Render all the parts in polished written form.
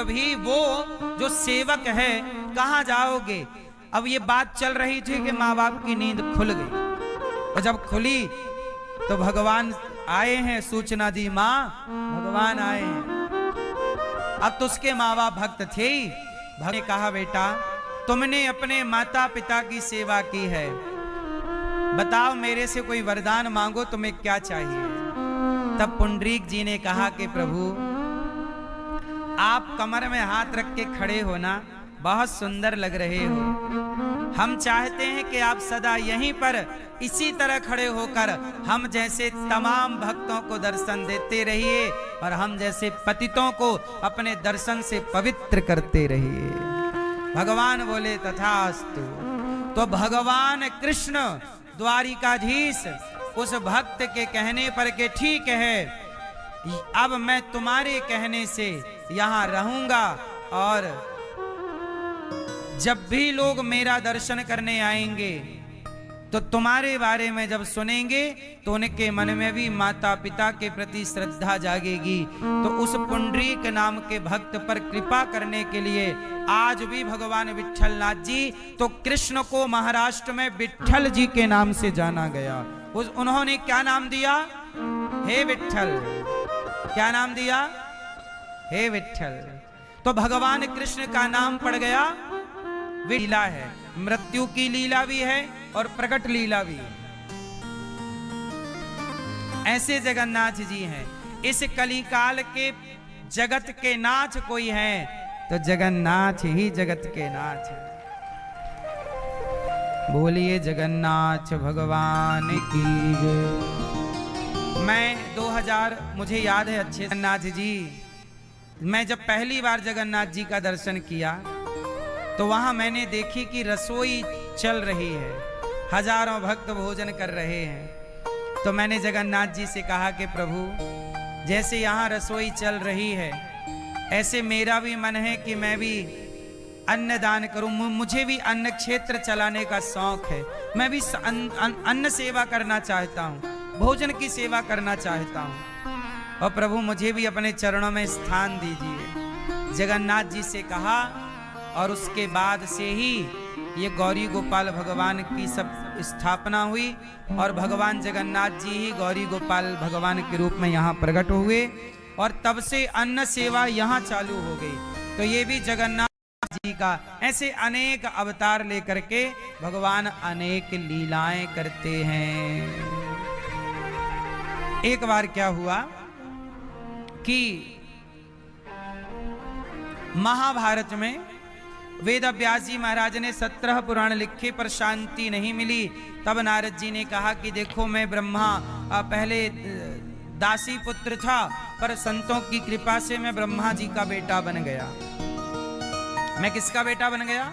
भी वो जो सेवक है कहाँ जाओगे। अब ये बात चल रही थी कि माँ बाप की नींद खुल गई, और जब खुली तो भगवान आए हैं, सूचना दी माँ भगवान आए हैं। अब तो उसके माँ बाप भक्त थे ही। भक्त ने कहा बेटा तुमने अपने माता पिता की सेवा की है, बताओ मेरे से कोई वरदान मांगो, तुम्हें क्या चाहिए। तब पुंडरीक जी ने कहा कि प्रभु आप कमर में हाथ रख के खड़े हो ना, बहुत सुंदर लग रहे हो। हम चाहते हैं कि आप सदा यहीं पर इसी तरह खड़े होकर हम जैसे तमाम भक्तों को दर्शन देते रहिए, और हम जैसे पतितों को अपने दर्शन से पवित्र करते रहिए। भगवान बोले तथास्तु। तो भगवान कृष्ण द्वारिकाधीश उस भक्त के कहने पर के ठीक है, अब मैं तुम्हारे कहने से यहां रहूंगा, और जब भी लोग मेरा दर्शन करने आएंगे तो तुम्हारे बारे में जब सुनेंगे तो उनके मन में भी माता पिता के प्रति श्रद्धा जागेगी। तो उस पुंडरीक नाम के भक्त पर कृपा करने के लिए आज भी भगवान विट्ठलनाथ जी, तो कृष्ण को महाराष्ट्र में विट्ठल जी के नाम से जाना गया। उन्होंने क्या नाम दिया? हे विट्ठल। क्या नाम दिया? हे विट्ठल। तो भगवान कृष्ण का नाम पड़ गया लीला है, मृत्यु की लीला भी है और प्रकट लीला भी है। ऐसे जगन्नाथ जी हैं। इस कलिकाल के जगत के नाथ कोई है तो जगन्नाथ ही जगत के नाथ है। बोलिए जगन्नाथ भगवान की जय। मैं 2000 मुझे याद है अच्छे जगन्नाथ जी, मैं जब पहली बार जगन्नाथ जी का दर्शन किया तो वहां मैंने देखी कि रसोई चल रही है, हजारों भक्त भोजन कर रहे हैं। तो मैंने जगन्नाथ जी से कहा कि प्रभु जैसे यहाँ रसोई चल रही है ऐसे मेरा भी मन है कि मैं भी अन्न दान करूं, मुझे भी अन्न क्षेत्र चलाने का शौक है, मैं भी अन्न सेवा करना चाहता हूं, भोजन की सेवा करना चाहता हूं, और प्रभु मुझे भी अपने चरणों में स्थान दीजिए। जगन्नाथ जी से कहा, और उसके बाद से ही ये गौरी गोपाल भगवान की सब स्थापना हुई, और भगवान जगन्नाथ जी ही गौरी गोपाल भगवान के रूप में यहाँ प्रकट हुए, और तब से अन्न सेवा यहाँ चालू हो गई। तो ये भी जगन्नाथ जी का ऐसे अनेक अवतार लेकर के भगवान अनेक लीलाएं करते हैं। एक बार क्या हुआ कि महाभारत में वेद व्यास जी महाराज ने 17 पुराण लिखे पर शांति नहीं मिली। तब नारद जी ने कहा कि देखो मैं ब्रह्मा पहले दासी पुत्र था, पर संतों की कृपा से मैं ब्रह्मा जी का बेटा बन गया। मैं किसका बेटा बन गया?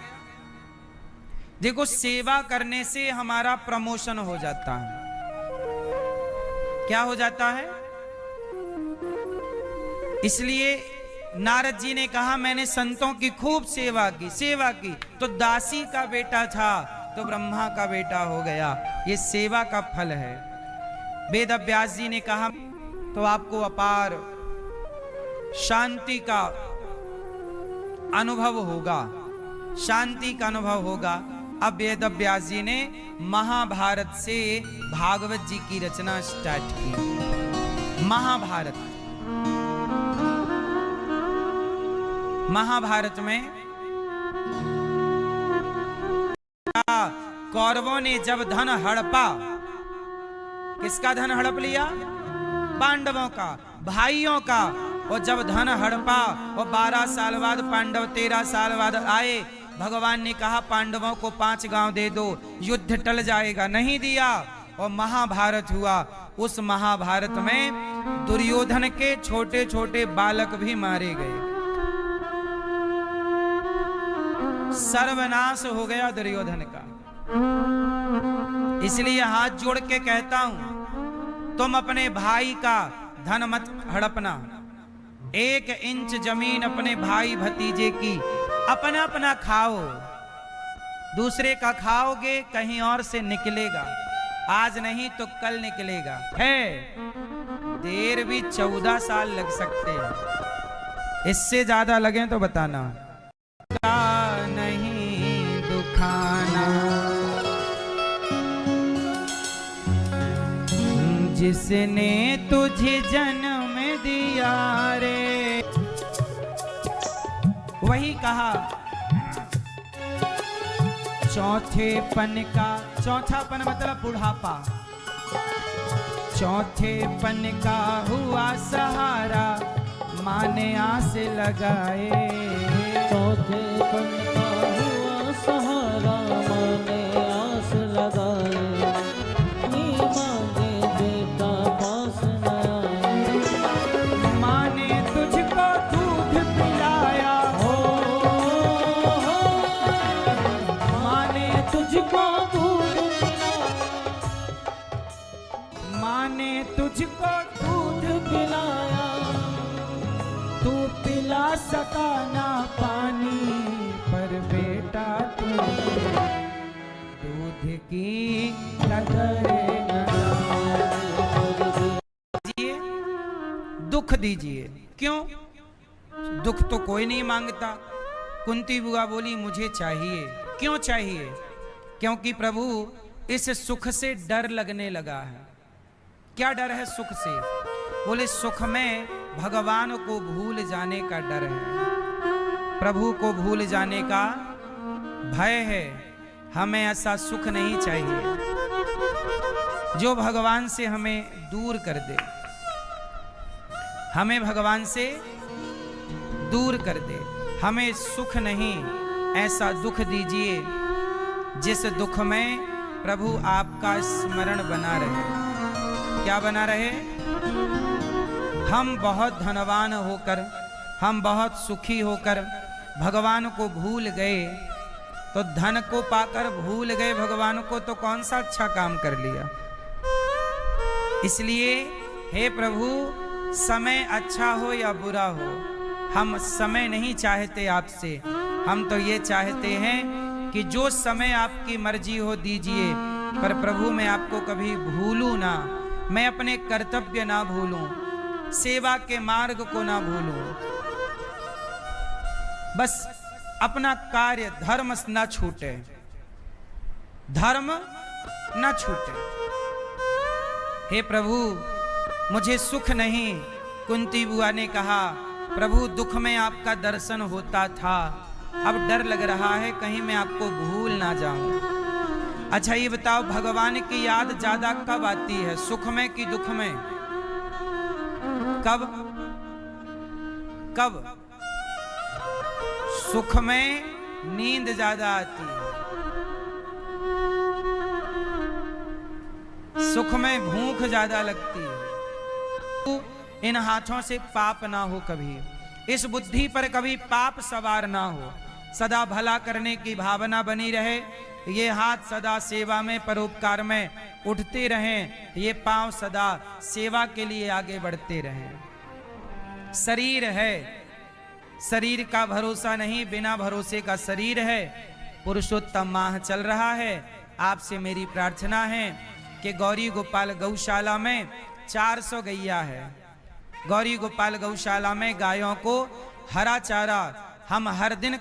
देखो सेवा करने से हमारा प्रमोशन हो जाता है। क्या हो जाता है? इसलिए नारद जी ने कहा मैंने संतों की खूब सेवा की, तो दासी का बेटा था तो ब्रह्मा का बेटा हो गया। ये सेवा का फल है। वेद व्यास जी ने कहा तो आपको अपार शांति का अनुभव होगा, शांति का अनुभव होगा। अब वेद व्यास जी ने महाभारत से भागवत जी की रचना स्टार्ट की। महाभारत में कौरवों ने जब धन हड़पा, किसका धन हड़प लिया? पांडवों का, भाइयों का। और जब धन हड़पा और 12 साल बाद पांडव 13 साल बाद आए, भगवान ने कहा पांडवों को 5 गांव दे दो, युद्ध टल जाएगा। नहीं दिया और महाभारत हुआ। उस महाभारत में दुर्योधन के छोटे छोटे बालक भी मारे गए। सर्वनाश हो गया दुर्योधन का। इसलिए हाथ जोड़ के कहता हूं, तुम अपने भाई का धन मत हड़पना। 1 इंच जमीन अपने भाई भतीजे की अपना अपना खाओ, दूसरे का खाओगे कहीं और से निकलेगा, आज नहीं तो कल निकलेगा। है देर भी 14 साल लग सकते हैं। इससे ज्यादा लगे तो बताना। का नहीं दुखाना, जिसने तुझे जन्म दिया रे। वही कहा चौथेपन का, चौथापन मतलब बुढ़ापा, चौथेपन का हुआ सहारा, माने आस लगाए। चौथेपन का हुआ सहारा, माने आस लगाए। मांगे बेटा पास न आए। माने तुझको दूध पिलाया हो, माने तुझको दूध पिलाया, माने तुझको दूध पिलाया। तू पिला सका ना पानी, पर बेटा तू दूध की कदर न दीजिए, दुख दीजिए। क्यों? दुख तो कोई नहीं मांगता। कुंती बुआ बोली मुझे चाहिए। क्यों चाहिए? क्योंकि प्रभु इस सुख से डर लगने लगा है। क्या डर है सुख से? बोले सुख में भगवान को भूल जाने का डर है, प्रभु को भूल जाने का भय है। हमें ऐसा सुख नहीं चाहिए जो भगवान से हमें दूर कर दे, हमें भगवान से दूर कर दे। हमें सुख नहीं, ऐसा दुख दीजिए जिस दुख में प्रभु आपका स्मरण बना रहे। क्या बना रहे? हम बहुत धनवान होकर, हम बहुत सुखी होकर भगवान को भूल गए, तो धन को पाकर भूल गए भगवान को, तो कौन सा अच्छा काम कर लिया। इसलिए हे प्रभु, समय अच्छा हो या बुरा हो, हम समय नहीं चाहते आपसे। हम तो ये चाहते हैं कि जो समय आपकी मर्जी हो दीजिए, पर प्रभु मैं आपको कभी भूलूं ना, मैं अपने कर्तव्य ना भूलूं, सेवा के मार्ग को ना भूलूं, बस अपना कार्य धर्म ना छूटे, धर्म ना छूटे। हे प्रभु मुझे सुख नहीं। कुंती बुआ ने कहा प्रभु दुख में आपका दर्शन होता था, अब डर लग रहा है कहीं मैं आपको भूल ना जाऊं। अच्छा ये बताओ, भगवान की याद ज्यादा कब आती है, सुख में कि दुख में? कब कब? सुख में नींद ज्यादा आती है, सुख में भूख ज्यादा लगती है। इन हाथों से पाप ना हो कभी, इस बुद्धि पर कभी पाप सवार ना हो, सदा भला करने की भावना बनी रहे। ये हाथ सदा सेवा में, परोपकार में उठते रहें, ये पांव सदा सेवा के लिए आगे बढ़ते रहें। शरीर है, शरीर का भरोसा नहीं, बिना भरोसे का शरीर है। पुरुषोत्तम माह चल रहा है, आपसे मेरी प्रार्थना है कि गौरी गोपाल गौशाला में 400 गैया है। गौरी गोपाल गौशाला में गायों को हरा चारा हम हर दिन